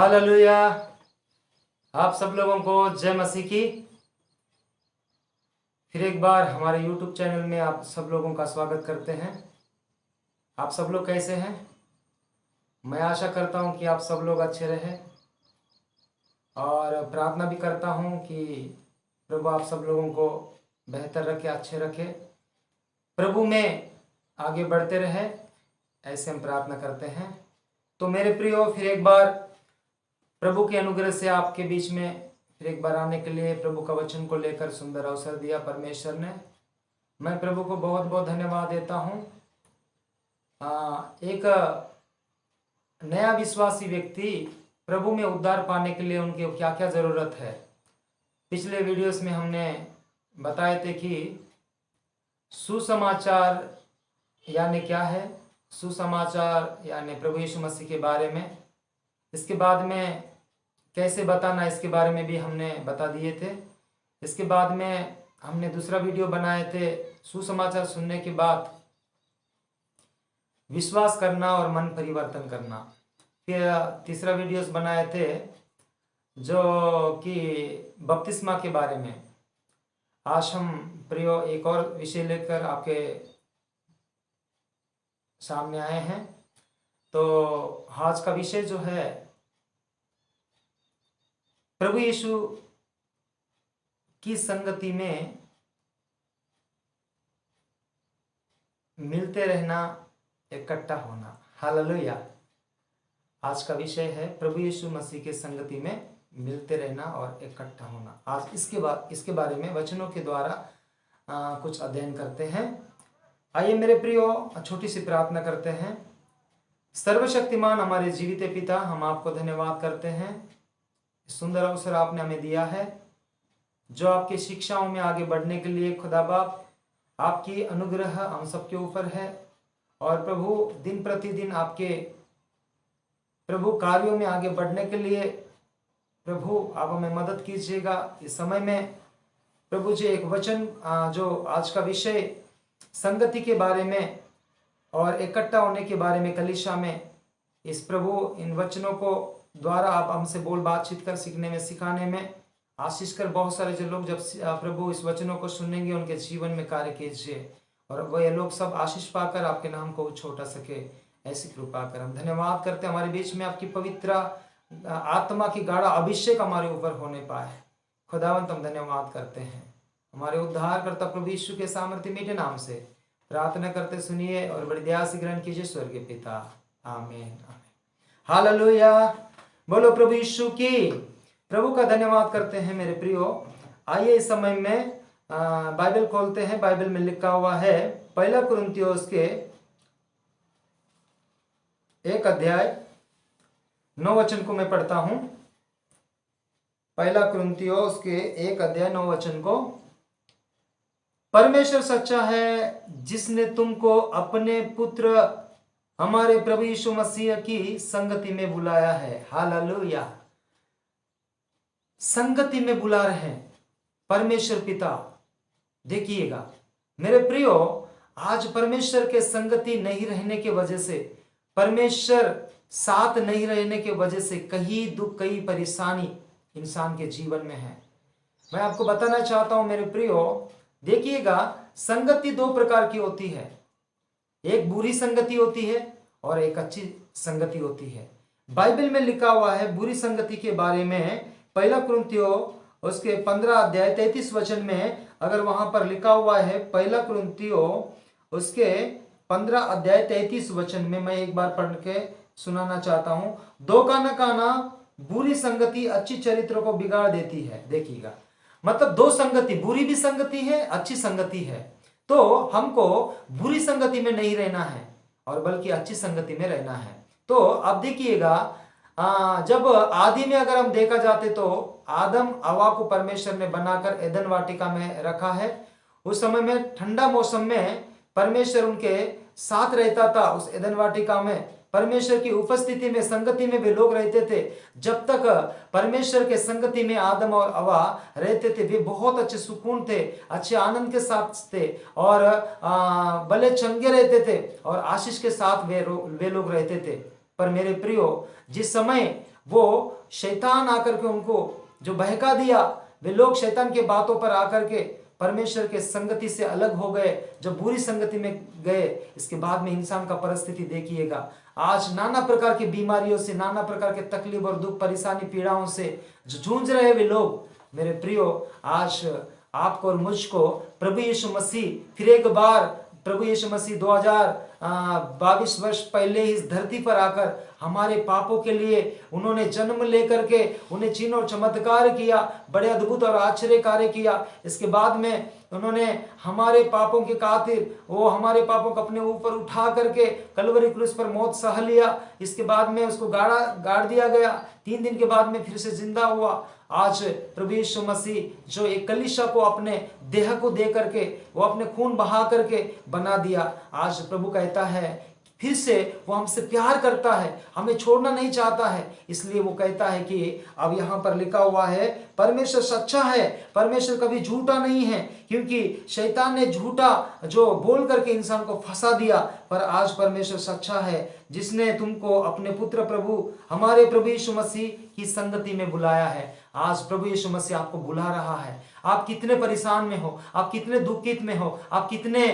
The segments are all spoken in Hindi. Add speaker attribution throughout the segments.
Speaker 1: हालेलुया। आप सब लोगों को जय मसीह की। फिर एक बार हमारे YouTube चैनल में आप सब लोगों का स्वागत करते हैं। आप सब लोग कैसे हैं? मैं आशा करता हूं कि आप सब लोग अच्छे रहें और प्रार्थना भी करता हूं कि प्रभु आप सब लोगों को बेहतर रखे, अच्छे रखे, प्रभु में आगे बढ़ते रहे, ऐसे हम प्रार्थना करते हैं। तो मेरे प्रियो, फिर एक बार प्रभु के अनुग्रह से आपके बीच में फिर एक बार आने के लिए प्रभु का वचन को लेकर सुंदर अवसर दिया परमेश्वर ने। मैं प्रभु को बहुत बहुत धन्यवाद देता हूँ। एक नया विश्वासी व्यक्ति प्रभु में उद्धार पाने के लिए उनके क्या क्या ज़रूरत है, पिछले वीडियोस में हमने बताए थे कि सुसमाचार यानी क्या है, सुसमाचार यानी प्रभु यीशु मसीह के बारे में। इसके बाद में कैसे बताना, इसके बारे में भी हमने बता दिए थे। इसके बाद में हमने दूसरा वीडियो बनाए थे, सुसमाचार सुनने के बाद विश्वास करना और मन परिवर्तन करना। फिर तीसरा वीडियोस बनाए थे जो कि बपतिस्मा के बारे में। आज हम प्रियो एक और विषय लेकर आपके सामने आए हैं। तो आज का विषय जो है, प्रभु यीशु की संगति में मिलते रहना, इकट्ठा होना। हालेलुया। आज का विषय है प्रभु यीशु मसीह के संगति में मिलते रहना और इकट्ठा होना। आज इसके बारे में वचनों के द्वारा कुछ अध्ययन करते हैं। आइए मेरे प्रियो, छोटी सी प्रार्थना करते हैं। सर्वशक्तिमान हमारे जीवित पिता, हम आपको धन्यवाद करते हैं। सुंदर अवसर आपने हमें दिया है जो आपकी शिक्षाओं में आगे बढ़ने के लिए। खुदा बाप, आपकी अनुग्रह हम सबके ऊपर है और प्रभु दिन प्रतिदिन आपके प्रभु कार्यों में आगे बढ़ने के लिए प्रभु आप हमें मदद कीजिएगा। इस समय में प्रभु जी एक वचन जो आज का विषय संगति के बारे में और इकट्ठा होने के बारे में कलीसिया में, इस प्रभु इन वचनों को द्वारा आप हमसे बोल बातचीत कर सीखने में, सिखाने में आशीष कर बहुत सारे जो लोग जब प्रभु इस वचनों को सुनेंगे उनके जीवन में कार्य कीजिए और वह लोग सब आशीष पाकर आपके नाम को छोटा सके, ऐसी कृपा कर। हम धन्यवाद करते हैं हमारे बीच में आपकी पवित्र आत्मा की गाढ़ा अभिषेक हमारे ऊपर होने पाए। खुदावंत हम धन्यवाद करते हैं। हमारे उद्धारकर्ता प्रभु यीशु के सामर्थ्य मीठे नाम से प्रार्थना करते सुनिए और बड़ी दया से ग्रहण कीजिए स्वर्गीय पिता। आमीन। हालेलुया। बोलो प्रभु यीशु की। प्रभु का धन्यवाद करते हैं मेरे प्रियो। आइए इस समय में बाइबल खोलते हैं। बाइबल में लिखा हुआ है 1 कुरिन्थियोस के 1 अध्याय 9 वचन को मैं पढ़ता हूं। 1 कुरिन्थियोस के 1 अध्याय 9 वचन को। परमेश्वर सच्चा है जिसने तुमको अपने पुत्र हमारे प्रभु यीशु मसीह की संगति में बुलाया है। हालेलुया। संगति में बुला रहे हैं परमेश्वर पिता। देखिएगा मेरे प्रियो, आज परमेश्वर के संगति नहीं रहने के वजह से, परमेश्वर साथ नहीं रहने के वजह से कई दुख, कई परेशानी इंसान के जीवन में है। मैं आपको बताना चाहता हूं मेरे प्रियो, देखिएगा संगति 2 प्रकार की होती है। एक बुरी संगति होती है और एक अच्छी संगति होती है। बाइबल में लिखा हुआ है बुरी संगति के बारे में 1 कुरिन्थियों उसके 15 अध्याय 33 वचन में। अगर वहां पर लिखा हुआ है 1 कुरिन्थियों उसके 15 अध्याय 33 वचन में, मैं एक बार पढ़ के सुनाना चाहता हूं। दो काना बुरी संगति अच्छी चरित्र को बिगाड़ देती है। देखिएगा, मतलब 2 संगति, बुरी भी संगति है, अच्छी संगति है। तो हमको बुरी संगति में नहीं रहना है और बल्कि अच्छी संगति में रहना है। तो अब देखिएगा, जब आदि में अगर हम देखा जाते तो आदम हवा को परमेश्वर ने बनाकर एदन वाटिका में रखा है। उस समय में ठंडा मौसम में परमेश्वर उनके साथ रहता था। उस एदन वाटिका में परमेश्वर की उपस्थिति में, संगति में वे लोग रहते थे। जब तक परमेश्वर के संगति में आदम और हवा रहते थे, वे बहुत अच्छे सुकून थे, अच्छे आनंद के साथ थे और भले चंगे रहते थे और आशीष के साथ वे लोग रहते थे। पर मेरे प्रियो, जिस समय वो शैतान आकर के उनको जो बहका दिया, वे लोग शैतान के बातों पर आकर के परमेश्वर के संगति से अलग हो गए, जब बुरी संगति में गए। इसके बाद में इंसान का परिस्थिति देखिएगा, आज नाना प्रकार की बीमारियों से, नाना प्रकार के तकलीफ और दुख परेशानी पीड़ाओं से जो जूझ रहे वे लोग, मेरे प्रियो, आज आपको और मुझको प्रभु यीशु मसीह फिर एक बार, प्रभु यीशु मसीह 2022 वर्ष पहले ही इस धरती पर आकर हमारे पापों के लिए उन्होंने जन्म लेकर के उन्हें चिन्ह और चमत्कार किया, बड़े अद्भुत और आश्चर्य कार्य किया। इसके बाद में उन्होंने हमारे पापों के खातिर वो हमारे पापों को अपने ऊपर उठा करके कलवरी क्रूस पर मौत सह लिया। इसके बाद में उसको गाड़ दिया गया, 3 दिन के बाद में फिर से जिंदा हुआ। आज प्रभु यीशु मसीह जो एक कलीसिया को अपने देह को दे करके, वो अपने खून बहा करके बना दिया, आज प्रभु कहता है फिर से वो हमसे प्यार करता है, हमें छोड़ना नहीं चाहता है। इसलिए वो कहता है कि अब यहाँ पर लिखा हुआ है परमेश्वर सच्चा है, परमेश्वर कभी झूठा नहीं है, क्योंकि शैतान ने झूठा जो बोल करके इंसान को फंसा दिया, पर आज परमेश्वर सच्चा है जिसने तुमको अपने पुत्र प्रभु हमारे प्रभु यीशु मसीह की संगति में बुलाया है। आज प्रभु यीशु मसीह आपको बुला रहा है। आप कितने परेशान में हो, आप कितने दुखित में हो, आप कितने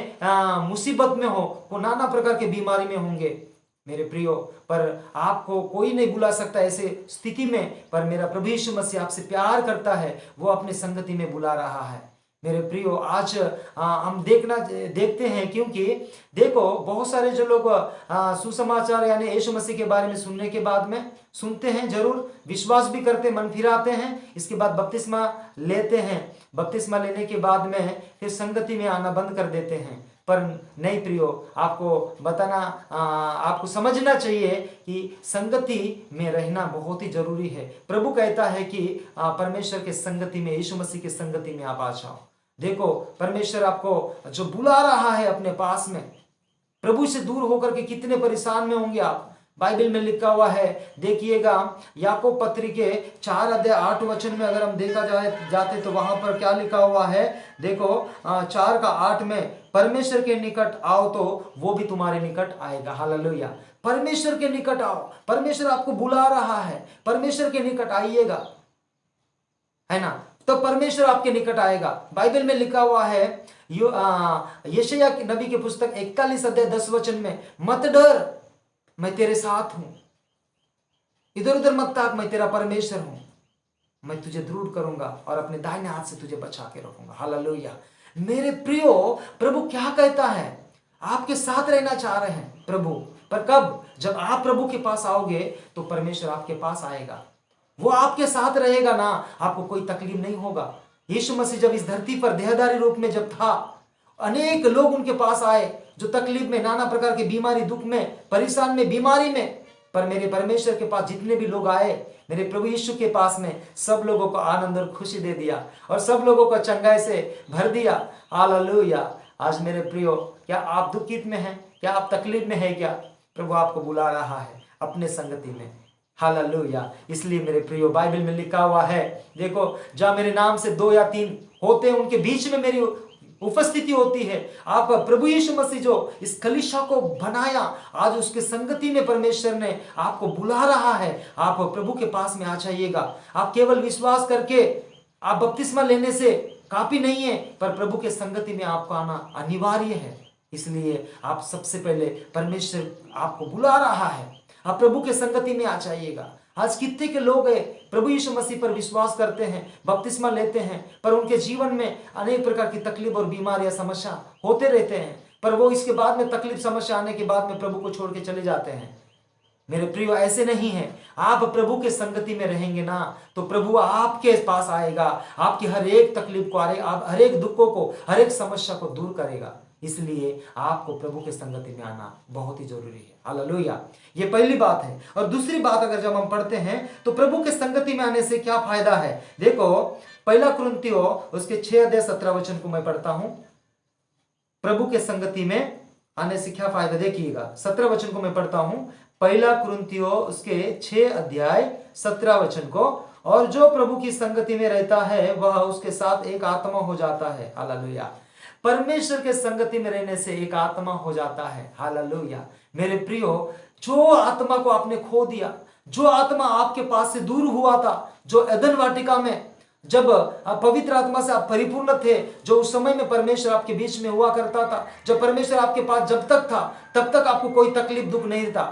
Speaker 1: मुसीबत में हो, वो नाना प्रकार के बीमारी में होंगे मेरे प्रियो, पर आपको कोई नहीं बुला सकता ऐसे स्थिति में, पर मेरा प्रभु यीशु मसीह आपसे प्यार करता है, वो अपने संगति में बुला रहा है। मेरे प्रियो, आज हम देखते हैं, क्योंकि देखो बहुत सारे जो लोग सुसमाचार यानी यीशु मसीह के बारे में सुनने के बाद में सुनते हैं, जरूर विश्वास भी करते, मन फिराते हैं, इसके बाद बपतिस्मा लेते हैं, बपतिस्मा लेने के बाद में फिर संगति में आना बंद कर देते हैं। पर नहीं प्रियो, आपको बताना आपको समझना चाहिए कि संगति में रहना बहुत ही जरूरी है। प्रभु कहता है कि परमेश्वर के संगति में, यीशु मसीह की संगति में आप आ जाओ। देखो परमेश्वर आपको जो बुला रहा है अपने पास में, प्रभु से दूर होकर के कितने परेशान में होंगे आप। बाइबल में लिखा हुआ है, देखिएगा याकूब पत्री के 4 अध्याय 8 वचन में अगर हम देखा जाते तो वहां पर क्या लिखा हुआ है, देखो 4 का 8 में, परमेश्वर के निकट आओ तो वो भी तुम्हारे निकट आएगा। हालेलुया, परमेश्वर के निकट आओ, परमेश्वर आपको बुला रहा है, परमेश्वर के निकट आइएगा, है ना, तो परमेश्वर आपके निकट आएगा। बाइबल में लिखा हुआ है यशायाह नबी की पुस्तक 41 अध्याय 10 वचन में, मत डर, मैं तेरे साथ हूं, इधर उधर मत ताक, मैं तेरा परमेश्वर हूं, मैं तुझे दृढ़ करूंगा और अपने दाहिने हाथ से तुझे बचा के रखूंगा। हालेलुया। मेरे प्रियो, प्रभु क्या कहता है, आपके साथ रहना चाह रहे हैं प्रभु, पर कब? जब आप प्रभु के पास आओगे तो परमेश्वर आपके पास आएगा, वो आपके साथ रहेगा ना, आपको कोई तकलीफ नहीं होगा। यीशु मसीह जब इस धरती पर देहधारी रूप में जब था, अनेक लोग उनके पास आए जो तकलीफ में, नाना प्रकार की बीमारी, दुख में, परेशान में, बीमारी में, पर मेरे परमेश्वर के पास जितने भी लोग आए, मेरे प्रभु यीशु के पास में, सब लोगों को आनंद और खुशी दे दिया और सब लोगों को चंगाई से भर दिया। हालेलुया। आज मेरे प्रियो, क्या आप दुखित में हैं? क्या आप तकलीफ में हैं? क्या प्रभु आपको बुला रहा है अपने संगति में? हालेलुया। इसलिए मेरे प्रियो, बाइबल में लिखा हुआ है, देखो जहां मेरे नाम से 2 या 3 होते हैं उनके बीच में मेरी उपस्थिति होती है। आप प्रभु यीशु मसीह जो इस कलीसिया को बनाया, आज उसके संगति में परमेश्वर ने आपको बुला रहा है। आप प्रभु के पास में आ जाइएगा। आप केवल विश्वास करके आप बपतिस्मा लेने से काफी नहीं है, पर प्रभु के संगति में आपको आना अनिवार्य है। इसलिए आप सबसे पहले, परमेश्वर आपको बुला रहा है, आप प्रभु के संगति में आ जाइएगा। आज कितने के लोग हैं प्रभु यीशु मसीह पर विश्वास करते हैं, बपतिस्मा लेते हैं, पर उनके जीवन में अनेक प्रकार की तकलीफ और बीमारियां, समस्या होते रहते हैं, पर वो इसके बाद में तकलीफ समस्या आने के बाद में प्रभु को छोड़ के चले जाते हैं। मेरे प्रियो, ऐसे नहीं है। आप प्रभु के संगति में रहेंगे ना, तो प्रभु आपके पास आएगा, आपकी हर एक तकलीफ को, हर एक दुखों को, हर एक समस्या को दूर करेगा। इसलिए आपको प्रभु के संगति में आना बहुत ही जरूरी है। हालेलुया। ये पहली बात है। और दूसरी बात, अगर जब हम पढ़ते हैं तो प्रभु के संगति में आने से क्या फायदा है, देखो 1 कुरिन्थियों उसके 6 अध्याय 17 वचन को मैं पढ़ता हूं। प्रभु के संगति में आने से क्या फायदा, देखिएगा 17 वचन को मैं पढ़ता हूं। 1 कुरिन्थियों उसके 6 अध्याय 17 वचन को, और जो प्रभु की संगति में रहता है वह उसके साथ एक आत्मा हो जाता है। हालेलुया। परमेश्वर के संगति में रहने से एक आत्मा हो जाता है। हालेलुया। मेरे प्रियो, जो आत्मा को आपने खो दिया, जो आत्मा आपके पास से दूर हुआ था, जो एदन वाटिका में जब पवित्र आत्मा से आप परिपूर्ण थे, जो उस समय में परमेश्वर आपके बीच में हुआ करता था, जब परमेश्वर आपके पास जब तक था तब तक आपको कोई तकलीफ दुख नहीं था।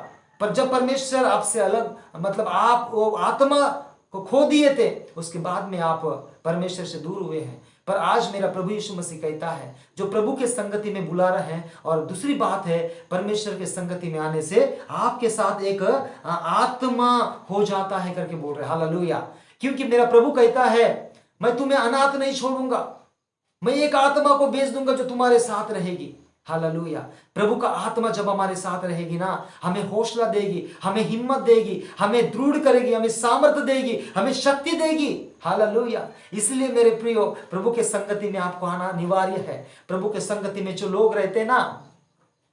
Speaker 1: पर जब परमेश्वर आपसे अलग, मतलब आप वो आत्मा को खो दिए थे, उसके बाद में आप परमेश्वर से दूर हुए हैं। पर आज मेरा प्रभु यीशु मसीह कहता है, जो प्रभु के संगति में बुला रहे हैं, और दूसरी बात है परमेश्वर के संगति में आने से आपके साथ एक आत्मा हो जाता है करके बोल रहे हैं। हालेलुया। क्योंकि मेरा प्रभु कहता है, मैं तुम्हें अनाथ नहीं छोड़ूंगा, मैं एक आत्मा को भेज दूंगा जो तुम्हारे साथ रहेगी। हालेलुया। प्रभु का आत्मा जब हमारे साथ रहेगी ना, हमें हौसला देगी, हमें हिम्मत देगी, हमें दृढ़ करेगी, हमें सामर्थ्य देगी, हमें शक्ति देगी। हालेलुया। इसलिए मेरे प्रियो, प्रभु के संगति में आपको आना अनिवार्य है। प्रभु के संगति में जो लोग रहते हैं ना,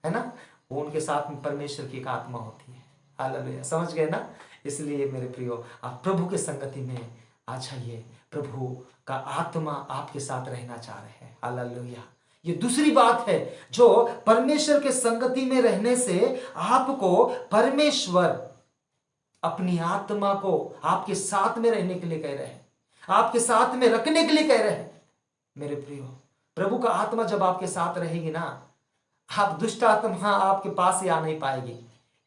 Speaker 1: है ना, वो उनके साथ में परमेश्वर की एक आत्मा होती है। हालेलुया। समझ गए ना? इसलिए मेरे प्रियो, आप प्रभु के संगति में आ जाइए। प्रभु का आत्मा आपके साथ रहना चाह रहे हैं। हालेलुया। ये दूसरी बात है, जो परमेश्वर के संगति में रहने से आपको परमेश्वर अपनी आत्मा को आपके साथ में रहने के लिए कह रहे हैं, आपके साथ में रखने के लिए कह रहे हैं। मेरे प्रियो, प्रभु का आत्मा जब आपके साथ रहेगी ना, आप दुष्ट आत्मा आपके पास ही आ नहीं पाएगी,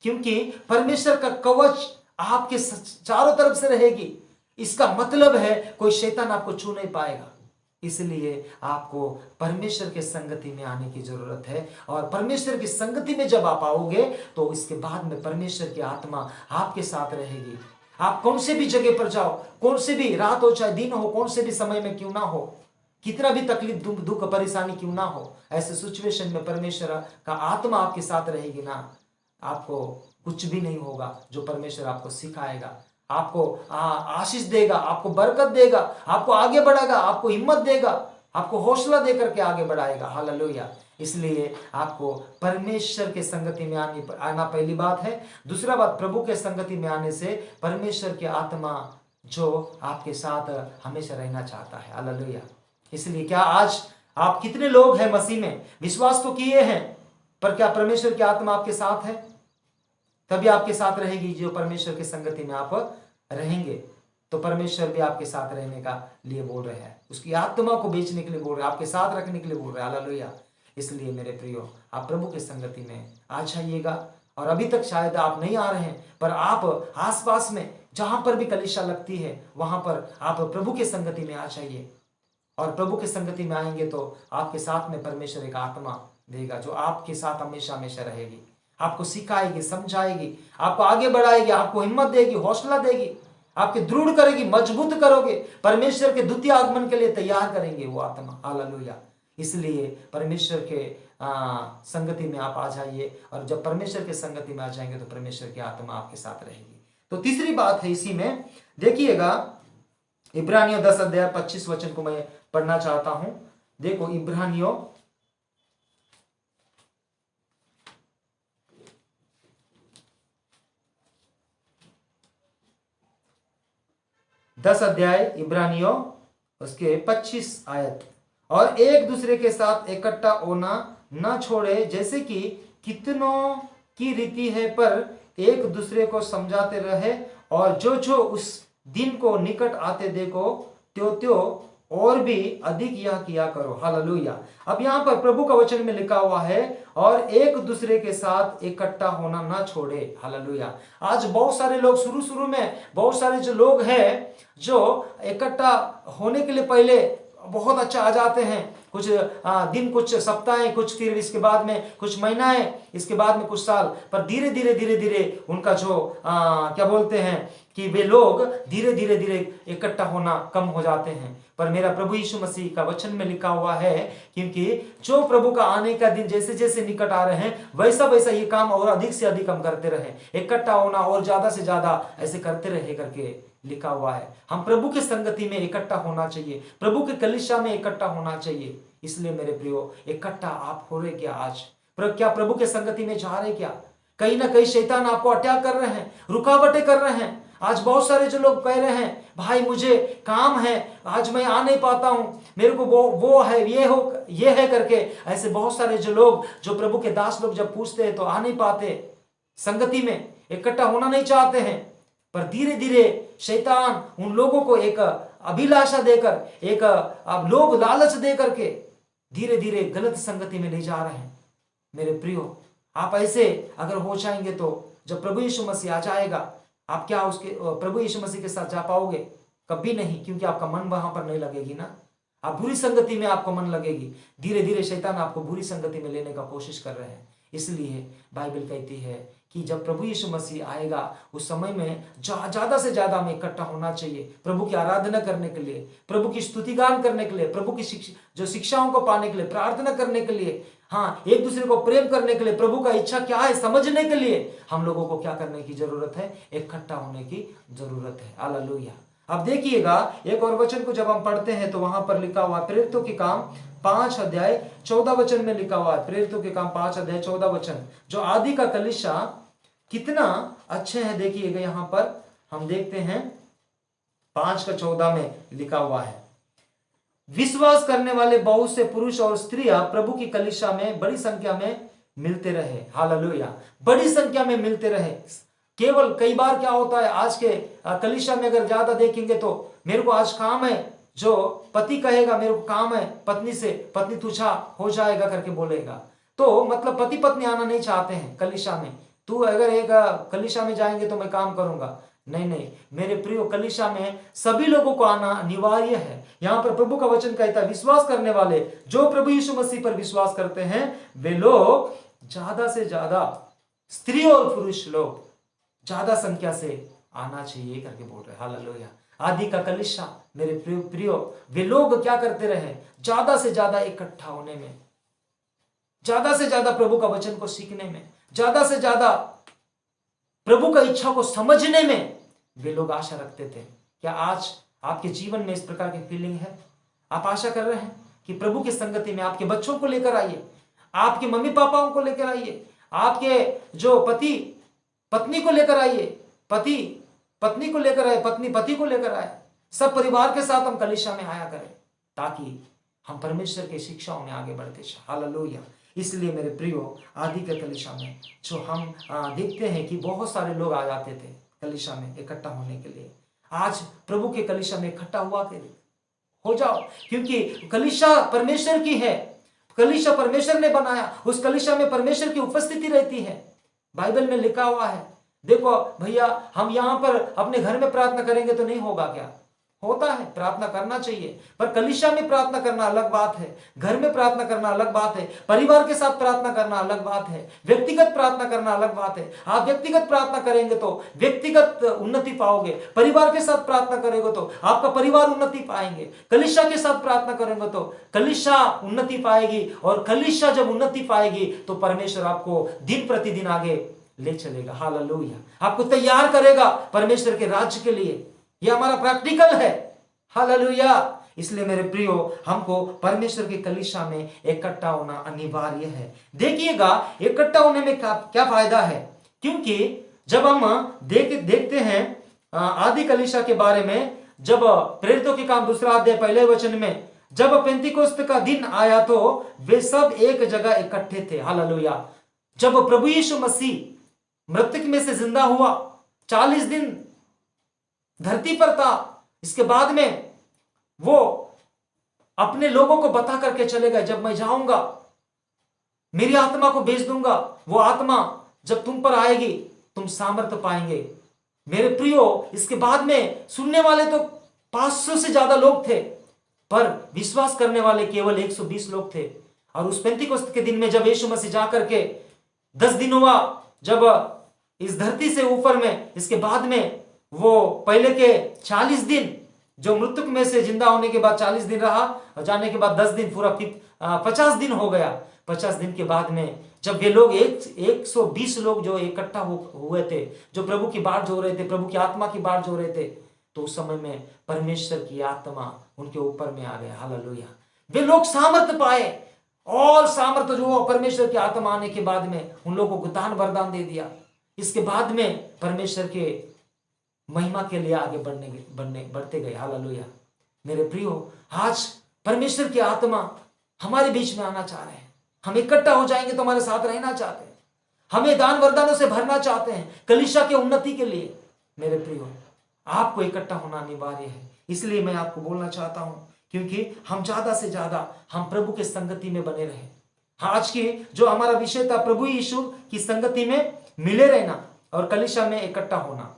Speaker 1: क्योंकि परमेश्वर का कवच आपके चारों तरफ से रहेगी। इसका मतलब है कोई शैतान आपको छू नहीं पाएगा। इसलिए आपको परमेश्वर के संगति में आने की जरूरत है, और परमेश्वर की संगति में जब आप आओगे तो इसके बाद में परमेश्वर की आत्मा आपके साथ रहेगी। आप कौन से भी जगह पर जाओ, कौन से भी रात हो चाहे दिन हो, कौन से भी समय में क्यों ना हो, कितना भी तकलीफ दुख परेशानी क्यों ना हो, ऐसे सिचुएशन में परमेश्वर का आत्मा आपके साथ रहेगी ना, आपको कुछ भी नहीं होगा। जो परमेश्वर आपको सिखाएगा, आपको आशीष देगा, आपको बरकत देगा, आपको आगे बढ़ाएगा, आपको हिम्मत देगा, आपको हौसला देकर के आगे बढ़ाएगा। हालेलुया। इसलिए आपको परमेश्वर के संगति में आना पहली बात है। दूसरा बात, प्रभु के संगति में आने से परमेश्वर की आत्मा जो आपके साथ हमेशा रहना चाहता है। हालेलुया। इसलिए क्या आज आप कितने लोग हैं मसीह में, विश्वास तो किए हैं, पर क्या परमेश्वर की आत्मा आपके साथ है? तभी आपके साथ रहेगी। जो परमेश्वर की संगति में आप रहेंगे तो परमेश्वर भी आपके साथ रहने का लिए बोल रहे हैं, उसकी आत्मा को बेचने के लिए बोल रहे हैं, आपके साथ रखने के लिए बोल रहे हैं। हालेलुया। इसलिए मेरे प्रियो, आप प्रभु की संगति में आ जाइएगा। और अभी तक शायद आप नहीं आ रहे हैं, पर आप आसपास में जहां पर भी कलीसिया लगती है वहां पर आप प्रभु की संगति में आ जाइए। और प्रभु की संगति में आएंगे तो आपके साथ में परमेश्वर एक आत्मा देगा जो आपके साथ हमेशा हमेशा रहेगी, आपको सिखाएगी, समझाएगी, आपको आगे बढ़ाएगी, आपको हिम्मत देगी, हौसला देगी, आपके दृढ़ करेगी, मजबूत करोगे, परमेश्वर के द्वितीय आगमन के लिए तैयार करेंगे वो आत्मा। हालेलुया। इसलिए परमेश्वर के संगति में आप आ जाइए, और जब परमेश्वर के संगति में आ जाएंगे तो परमेश्वर की आत्मा आपके साथ रहेगी। तो तीसरी बात है इसी में, देखिएगा इब्रानियों 10 अध्याय 25 वचन को मैं पढ़ना चाहता हूं। देखो, इब्रानियों 10 अध्याय इब्रानियों उसके 25 आयत, और एक दूसरे के साथ इकट्ठा होना न छोड़े, जैसे कि कितनों की रीति है, पर एक दूसरे को समझाते रहे, और जो जो उस दिन को निकट आते देखो त्यो त्यो और भी अधिक यह किया करो। हालेलुया। अब यहाँ पर प्रभु का वचन में लिखा हुआ है, और एक दूसरे के साथ इकट्ठा होना ना छोड़े। हालेलुया। आज बहुत सारे लोग शुरू में बहुत सारे जो लोग हैं जो इकट्ठा होने के लिए पहले बहुत अच्छा आ जाते हैं, कुछ दिन, कुछ सप्ताह, कुछ फिर इसके बाद में कुछ महीनाएं, इसके बाद में कुछ साल, पर धीरे धीरे उनका जो क्या बोलते हैं कि वे लोग धीरे धीरे इकट्ठा होना कम हो जाते हैं। पर मेरा प्रभु यीशु मसीह का वचन में लिखा हुआ है, क्योंकि जो प्रभु का आने का दिन जैसे जैसे निकट आ रहे हैं वैसा वैसा ये काम और अधिक से अधिक हम करते रहे, इकट्ठा होना और ज्यादा से ज्यादा ऐसे करते रहे करके लिखा हुआ है। हम प्रभु की संगति में इकट्ठा होना चाहिए, प्रभु के कलीसिया में इकट्ठा होना चाहिए। इसलिए मेरे प्रियो, इकट्ठा आप हो रहे क्या आज? क्या प्रभु के संगति में जा रहे क्या? कहीं ना कहीं शैतान आपको अटैक कर रहे हैं, रुकावटें कर रहे हैं। आज बहुत सारे जो लोग कह रहे हैं, भाई मुझे काम है, आज मैं आ नहीं पाता हूं, मेरे को वो है, ये है करके, ऐसे बहुत सारे जो लोग, जो प्रभु के दास लोग जब पूछते हैं तो आ नहीं पाते, संगति में इकट्ठा होना नहीं चाहते हैं। पर धीरे धीरे शैतान उन लोगों को एक अभिलाषा देकर, एक लोभ लालच देकर के धीरे धीरे गलत संगति में ले जा रहे हैं। मेरे प्रियो, आप ऐसे अगर हो जाएंगे तो जब प्रभु यीशु मसीह आ जाएगा, आप क्या उसके प्रभु यीशु मसीह के साथ जा पाओगे? कभी नहीं, क्योंकि आपका मन वहां पर नहीं लगेगी ना। आप बुरी संगति में आपको मन लगेगी। धीरे धीरे शैतान आपको बुरी संगति में लेने का कोशिश कर रहे हैं। इसलिए बाइबल कहती है कि जब प्रभु यीशु मसीह आएगा उस समय में ज्यादा से ज्यादा हमें इकट्ठा होना चाहिए, प्रभु की आराधना करने के लिए, प्रभु की स्तुतिगान करने के लिए, प्रभु की जो शिक्षाओं को पाने के लिए, प्रार्थना करने के लिए, हाँ, एक दूसरे को प्रेम करने के लिए, प्रभु का इच्छा क्या है समझने के लिए हम लोगों को क्या करने की जरूरत है? इकट्ठा होने की जरूरत है। हालेलुया। अब देखिएगा एक और वचन को जब हम पढ़ते हैं तो वहां पर लिखा हुआ प्रेरितों के काम 5 अध्याय 14 वचन में लिखा हुआ है। प्रेरितों के काम 5 अध्याय 14 वचन, जो आदि का कलीसिया कितना अच्छे है। देखिएगा यहां पर हम देखते हैं 5:14 में लिखा हुआ है, विश्वास करने वाले बहुत से पुरुष और स्त्रियां प्रभु की कलीसिया में बड़ी संख्या में मिलते रहे। हालेलुया, बड़ी संख्या में मिलते रहे। केवल कई बार क्या होता है, आज के कलीसिया में अगर ज्यादा देखेंगे तो मेरे को आज काम है, जो पति कहेगा मेरे को काम है पत्नी से, पत्नी तुझा हो जाएगा करके बोलेगा, तो मतलब पति पत्नी आना नहीं चाहते हैं कलीसिया में। तू अगर एक कलीसिया में जाएंगे तो मैं काम करूंगा, नहीं नहीं मेरे प्रियो, कलीसिया में सभी लोगों को आना अनिवार्य है। यहां पर प्रभु का वचन कहता है, विश्वास करने वाले जो प्रभु यीशु मसीह पर विश्वास करते हैं वे लोग ज्यादा से ज्यादा, स्त्री और पुरुष लोग ज्यादा संख्या से आना चाहिए करके बोल रहे। हालेलुया। आदि का कलीसिया मेरे प्रियो, वे लोग क्या करते रहे? ज्यादा से ज्यादा इकट्ठा होने में, ज्यादा से ज्यादा प्रभु का वचन को सीखने में, ज्यादा से ज्यादा प्रभु का इच्छा को समझने में वे लोग आशा रखते थे। क्या आज आपके जीवन में इस प्रकार की फीलिंग है? आप आशा कर रहे हैं कि प्रभु की संगति में आपके बच्चों को लेकर आइए, आपके मम्मी पापाओं को लेकर आइए, आपके जो पति पत्नी को लेकर आइए, पति पत्नी को लेकर आए, पत्नी पति को लेकर आए, सब परिवार के साथ हम कलीसिया में आया करें ताकि हम परमेश्वर की शिक्षाओं में आगे बढ़ते जाएं। हालेलुया। इसलिए मेरे प्रियो, आदि के कलीसिया में जो हम देखते हैं कि बहुत सारे लोग आ जाते थे कलीसिया में इकट्ठा होने के लिए। आज प्रभु के कलीसिया में इकट्ठा हुआ के हो जाओ, क्योंकि कलीसिया परमेश्वर की है, कलीसिया परमेश्वर ने बनाया, उस कलीसिया में परमेश्वर की उपस्थिति रहती है। बाइबल में लिखा हुआ है। देखो भैया, हम यहां पर अपने घर में प्रार्थना करेंगे तो नहीं होगा क्या? होता है, प्रार्थना करना चाहिए, पर कलीसिया में प्रार्थना करना अलग बात है, घर में प्रार्थना करना अलग बात है, परिवार के साथ प्रार्थना करना अलग बात है, व्यक्तिगत प्रार्थना करना अलग बात है। आप व्यक्तिगत प्रार्थना करेंगे तो व्यक्तिगत उन्नति पाओगे, परिवार के साथ प्रार्थना करेंगे तो आपका परिवार उन्नति पाएंगे, कलीसिया के साथ प्रार्थना करेंगे तो कलीसिया उन्नति पाएगी, और कलीसिया जब उन्नति पाएगी तो परमेश्वर आपको दिन प्रतिदिन आगे ले चलेगा। हालेलुया। आपको तैयार करेगा परमेश्वर के राज्य के लिए। यह हमारा प्रैक्टिकल है। हालेलुया। इसलिए मेरे प्रियो, हमको परमेश्वर के कलीसिया में इकट्ठा होना अनिवार्य है। देखिएगा इकट्ठा होने में क्या फायदा है, क्योंकि जब हम देखते हैं आदि कलीसिया के बारे में, जब प्रेरितों के काम 2 अध्याय 1 वचन में, जब पेंतीकोस्त का दिन आया तो वे सब एक जगह इकट्ठे थे। हालेलुया। जब प्रभु यीशु मसीह मृतक में से जिंदा हुआ, 40 दिन धरती पर था, इसके बाद में वो अपने लोगों को बता करके चले गए, जब मैं जाऊंगा मेरी आत्मा को भेज दूंगा, वो आत्मा जब तुम पर आएगी तुम सामर्थ्य पाएंगे। मेरे प्रियो, इसके बाद में सुनने वाले तो 500 से ज्यादा लोग थे, पर विश्वास करने वाले केवल 120 लोग थे। और उस पेंतीकोस्त के दिन में जब यीशु मसीह जाकर के 10 दिन हुआ जब इस धरती से ऊपर में, इसके बाद में वो पहले के 40 दिन जो मृतक में से जिंदा होने के बाद 40 दिन रहा, और जाने के बाद 10 दिन, पूरा 50 दिन हो गया। 50 दिन के बाद में जब वे लोग 120 लोग जो इकट्ठा हुए थे, जो प्रभु की बाट जो रहे थे, प्रभु की आत्मा की बाट जो रहे थे, तो उस समय में परमेश्वर की आत्मा उनके ऊपर में आ गया। हालेलुया। वे लोग सामर्थ्य पाए, और सामर्थ्य जो परमेश्वर की आत्मा आने के बाद में उन लोगों को दान वरदान दे दिया। इसके बाद में परमेश्वर के महिमा के लिए आगे बढ़ते गए। हालेलुया। मेरे प्रियो, आज परमेश्वर की आत्मा हमारे बीच में आना चाह रहे हैं। हम इकट्ठा हो जाएंगे तो हमारे साथ रहना चाहते हैं, हमें दान वरदानों से भरना चाहते हैं कलीसिया के उन्नति के लिए। मेरे प्रियो, आपको इकट्ठा होना अनिवार्य है। इसलिए मैं आपको बोलना चाहता हूं, क्योंकि हम ज्यादा से ज्यादा हम प्रभु के संगति में बने रहे। आज की जो हमारा विषय था, प्रभु यीशु की संगति में मिले रहना और कलीसिया में इकट्ठा होना,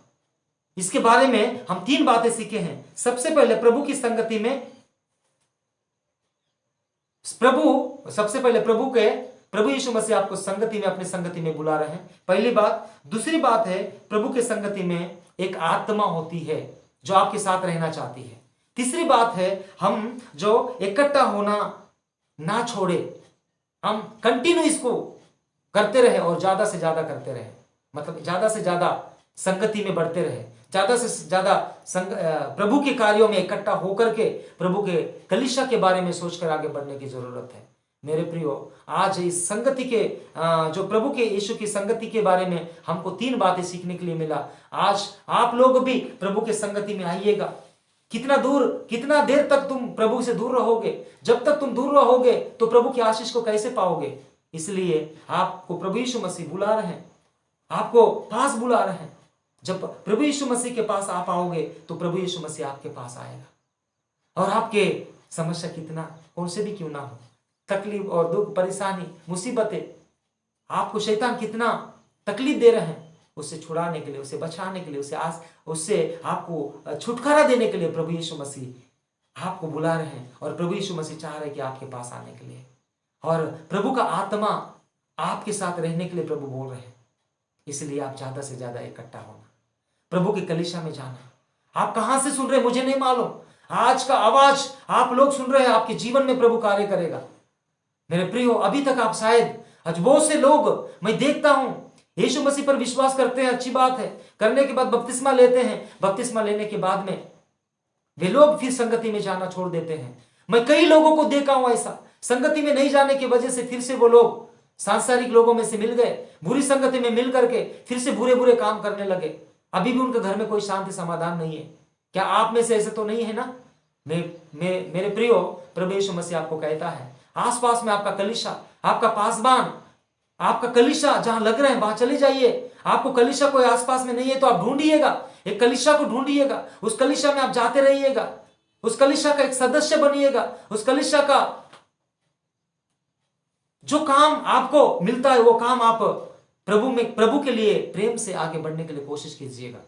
Speaker 1: इसके बारे में हम 3 बातें सीखे हैं। सबसे पहले प्रभु की संगति में, प्रभु यीशु मसीह आपको संगति में, अपनी संगति में बुला रहे हैं, पहली बात। दूसरी बात है, प्रभु के संगति में एक आत्मा होती है जो आपके साथ रहना चाहती है। तीसरी बात है, हम जो इकट्ठा होना ना छोड़े, हम कंटिन्यू इसको करते रहे और ज्यादा से ज्यादा करते रहे, मतलब ज्यादा से ज्यादा संगति में बढ़ते रहे, ज्यादा से ज्यादा प्रभु के कार्यों में इकट्ठा होकर के प्रभु के कलीसिया के बारे में सोचकर आगे बढ़ने की जरूरत है। मेरे प्रियो, आज इस संगति के जो प्रभु के यीशु की संगति के बारे में हमको 3 बातें सीखने के लिए मिला। आज आप लोग भी प्रभु के संगति में आइएगा। कितना देर तक तुम प्रभु से दूर रहोगे? जब तक तुम दूर रहोगे तो प्रभु की आशीष को कैसे पाओगे? इसलिए आपको प्रभु यीशु मसीह बुला रहे हैं, आपको पास बुला रहे हैं। जब प्रभु यीशु मसीह के पास आप आओगे तो प्रभु यीशु मसीह आपके पास आएगा और आपके समस्या कितना कौन से भी क्यों ना हो, तकलीफ और दुख, परेशानी, मुसीबतें, आपको शैतान कितना तकलीफ दे रहे हैं, उससे छुड़ाने के लिए, उसे बचाने के लिए, उससे आपको छुटकारा देने के लिए प्रभु यीशु मसीह आपको बुला रहे हैं। और प्रभु यीशु मसीह चाह रहे हैं कि आपके पास आने के लिए, और प्रभु का आत्मा आपके साथ रहने के लिए प्रभु बोल रहे हैं। इसलिए आप ज्यादा से ज्यादा इकट्ठा होना, प्रभु की कलीसिया में जाना। आप कहां से सुन रहे हैं मुझे नहीं मालूम, आज का आवाज आप लोग सुन रहे हैं, आपके जीवन में प्रभु कार्य करेगा। मेरे प्रियो, अभी तक आप शायद, आज बहुत से लोग मैं देखता हूं यीशु मसीह पर विश्वास करते हैं, अच्छी बात है, करने के बाद बपतिस्मा लेते हैं, बपतिस्मा लेने के बाद में वे लोग फिर संगति में जाना छोड़ देते हैं। मैं कई लोगों को देखा हूं ऐसा, संगति में नहीं जाने की वजह से फिर से वो लोग सांसारिक लोगों में से मिल गए, बुरी संगति में मिल करके फिर से बुरे बुरे काम करने लगे। अभी भी उनके घर में कोई शांति समाधान नहीं है। क्या आप में से ऐसे तो नहीं है ना? मेरे प्रियो, प्रभु यीशु मसीह आपको कहता है, आसपास में आपका कलीसिया, आपका पासबान, आपका कलीसिया जहां लग रहे हैं वहां चले जाइए। आपको कलीसिया कोई आसपास में नहीं है तो आप ढूंढिएगा, एक कलीसिया को ढूंढिएगा, उस कलीसिया में आप जाते रहिएगा, उस कलीसिया का एक सदस्य बनिएगा, उस कलीसिया का जो काम आपको मिलता है वो काम आप प्रभु के लिए प्रेम से आगे बढ़ने के लिए कोशिश कीजिएगा।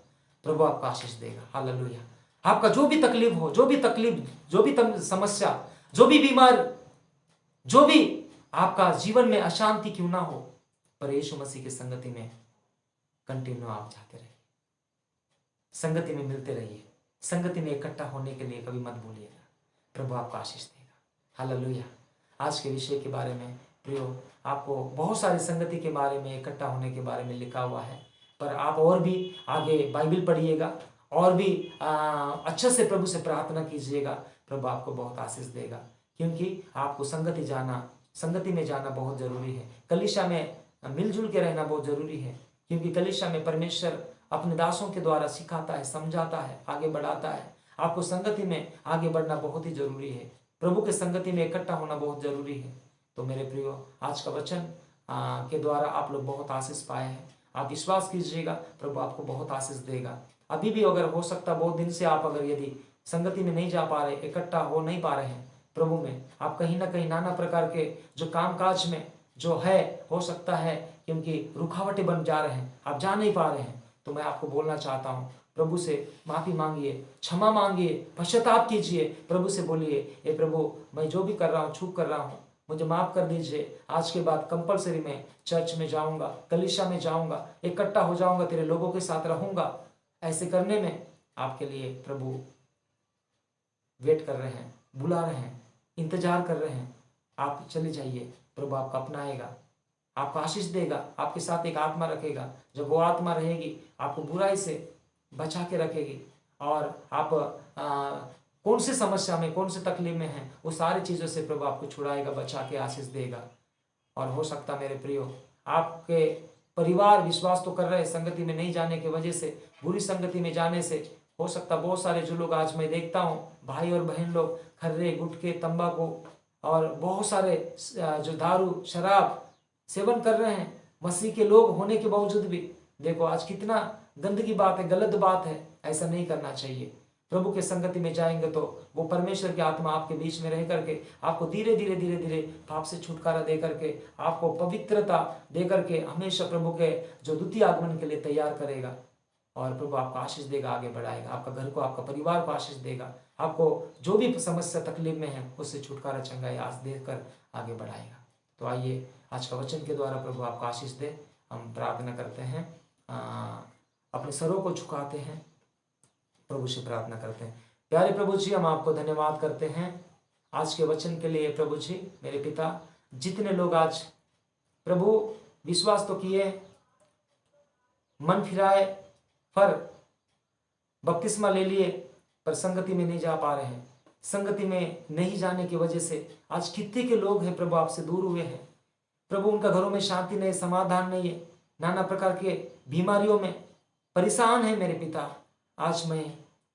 Speaker 1: प्रभु आपको आशीष देगा। हालेलुया। आपका जो भी तकलीफ हो, जो भी समस्या, जो भी बीमार, जो भी आपका जीवन में अशांति क्यों ना हो, पर यीशु मसीह की संगति में कंटिन्यू आप जाते रहिए, संगति में मिलते रहिए, संगति में इकट्ठा होने के लिए कभी मत भूलिएगा। प्रभु आपको आशीष देगा। हालेलुया। आज के विषय के बारे में प्रियो, आपको बहुत सारी संगति के बारे में, इकट्ठा होने के बारे में लिखा हुआ है, पर आप और भी आगे बाइबल पढ़िएगा और भी अच्छे से प्रभु से प्रार्थना कीजिएगा। प्रभु आपको बहुत आशीष देगा, क्योंकि आपको संगति में जाना बहुत जरूरी है। कलीसिया में मिलजुल के रहना बहुत जरूरी है, क्योंकि कलीसिया में परमेश्वर अपने दासों के द्वारा सिखाता है, समझाता है, आगे बढ़ाता है। आपको संगति में आगे बढ़ना बहुत ही जरूरी है, प्रभु के संगति में इकट्ठा होना बहुत जरूरी है। तो मेरे प्रियो, आज का वचन के द्वारा आप लोग बहुत आशीष पाए हैं। आप विश्वास कीजिएगा, प्रभु आपको बहुत आशीष देगा। अभी भी अगर हो सकता, बहुत दिन से आप अगर यदि संगति में नहीं जा पा रहे, इकट्ठा हो नहीं पा रहे हैं प्रभु में, आप कहीं ना कहीं नाना प्रकार के जो कामकाज में जो है, हो सकता है क्योंकि रुकावटें बन जा रहे हैं, आप जा नहीं पा रहे हैं, तो मैं आपको बोलना चाहता हूँ, प्रभु से माफी मांगिए, क्षमा मांगिए, पश्चाताप कीजिए, प्रभु से बोलिए, हे प्रभु, मैं जो भी कर रहा हूँ, चूक कर रहा हूँ, मुझे माफ कर दीजिए। आज के बाद कंपलसरी मैं चर्च में जाऊंगा, कलीसिया में जाऊंगा, इकट्ठा हो जाऊंगा, तेरे लोगों के साथ रहूंगा। ऐसे करने में आपके लिए प्रभु वेट कर रहे हैं, बुला रहे हैं, इंतजार कर रहे हैं। आप चले जाइए, प्रभु आपको अपनाएगा, आपको आशीष देगा, आपके साथ एक आत्मा रखेगा। जब वो आत्मा रहेगी, आपको बुराई से बचा के रखेगी, और आप कौन सी समस्या में, कौन सी तकलीफ में हैं, वो सारी चीज़ों से प्रभु आपको छुड़ाएगा, बचा के आशीष देगा। और हो सकता मेरे प्रियो, आपके परिवार विश्वास तो कर रहे हैं, संगति में नहीं जाने की वजह से, बुरी संगति में जाने से, हो सकता बहुत सारे जो लोग आज मैं देखता हूँ, भाई और बहन लोग खर्रे, गुटखे, तंबाकू और बहुत सारे जो दारू, शराब सेवन कर रहे हैं, मसीह के लोग होने के बावजूद भी। देखो आज कितना गंदगी बात है, गलत बात है, ऐसा नहीं करना चाहिए। प्रभु के संगति में जाएंगे तो वो परमेश्वर की आत्मा आपके बीच में रह करके आपको धीरे धीरे धीरे धीरे पाप से छुटकारा दे करके, आपको पवित्रता दे करके हमेशा प्रभु के जो द्वितीय आगमन के लिए तैयार करेगा। और प्रभु आपको आशीष देगा, आगे बढ़ाएगा, आपका घर को, आपका परिवार को आशीष देगा, आपको जो भी समस्या तकलीफ में है उससे छुटकारा चंगाई आज देकर आगे बढ़ाएगा। तो आइए आज का वचन के द्वारा प्रभु आपको आशीष दे। हम प्रार्थना करते हैं, अपने सरों को झुकाते हैं, प्रभु से प्रार्थना करते हैं। प्यारे प्रभु जी, हम आपको धन्यवाद करते हैं आज के वचन के लिए। प्रभु जी मेरे पिता, जितने लोग आज प्रभु विश्वास तो किए, मन फिराए, पर बपतिस्मा ले लिए, पर संगति में नहीं जा पा रहे हैं, संगति में नहीं जाने की वजह से आज कितने के लोग हैं प्रभु आपसे दूर हुए हैं। प्रभु उनका घरों में शांति नहीं, समाधान नहीं है, नाना प्रकार के बीमारियों में परेशान है मेरे पिता। आज मैं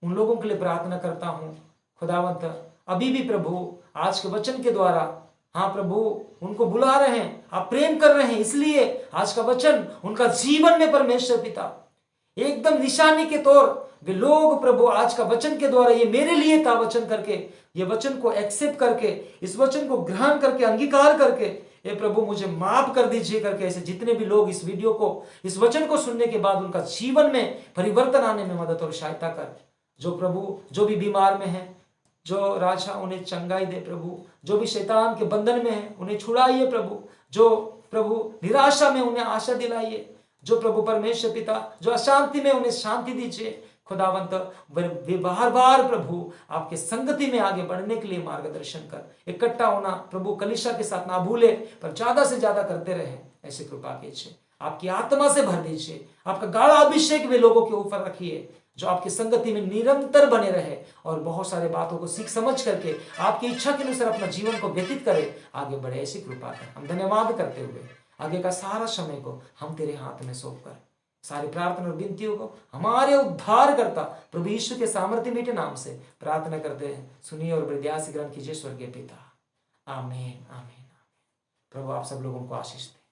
Speaker 1: उन लोगों के लिए प्रार्थना करता हूँ खुदावंत, अभी भी प्रभु आज के वचन के द्वारा, हाँ प्रभु उनको बुला रहे हैं, आप प्रेम कर रहे हैं, इसलिए आज का वचन उनका जीवन में परमेश्वर पिता एकदम निशानी के तौर वे लोग प्रभु आज का वचन के द्वारा ये मेरे लिए था वचन करके, ये वचन को एक्सेप्ट करके, इस वचन को ग्रहण करके, अंगीकार करके, ये प्रभु मुझे माफ कर दीजिए करके, ऐसे जितने भी लोग इस वीडियो को, इस वचन को सुनने के बाद उनका जीवन में परिवर्तन आने में मदद और सहायता कर। जो प्रभु जो भी बीमार में है, जो राजा उन्हें चंगाई दे प्रभु, जो भी शैतान के बंधन में है उन्हें छुड़ाइए प्रभु, जो प्रभु निराशा में उन्हें आशा दिलाइए, जो प्रभु परमेश्वर पिता जो अशांति में उन्हें शांति दीजिए खुदावंत। वे बार बार प्रभु आपके संगति में आगे बढ़ने के लिए मार्गदर्शन कर। इकट्ठा होना प्रभु कलीसिया के साथ ना भूले, पर ज्यादा से ज्यादा करते रहे, ऐसी कृपा कीजिए। आपकी आत्मा से भर दीजिए, आपका गाढ़ा अभिषेक वे लोगों के ऊपर रखिए जो आपकी संगति में निरंतर बने रहे और बहुत सारे बातों को सीख समझ करके आपकी इच्छा के अनुसार अपना जीवन को व्यतीत करे, आगे बढ़े, ऐसी कृपा कर। हम धन्यवाद करते हुए आगे का सारा समय को हम तेरे हाथ में सौंप कर सारी प्रार्थना और विनतियों को हमारे उद्धार करता प्रभु यीशु के सामर्थ्य मीठे नाम से प्रार्थना करते हैं। सुनिए और बलिदान से ग्रहण कीजिए स्वर्गीय पिता। आमीन आमीन। प्रभु आप सब लोगों को आशीष दे।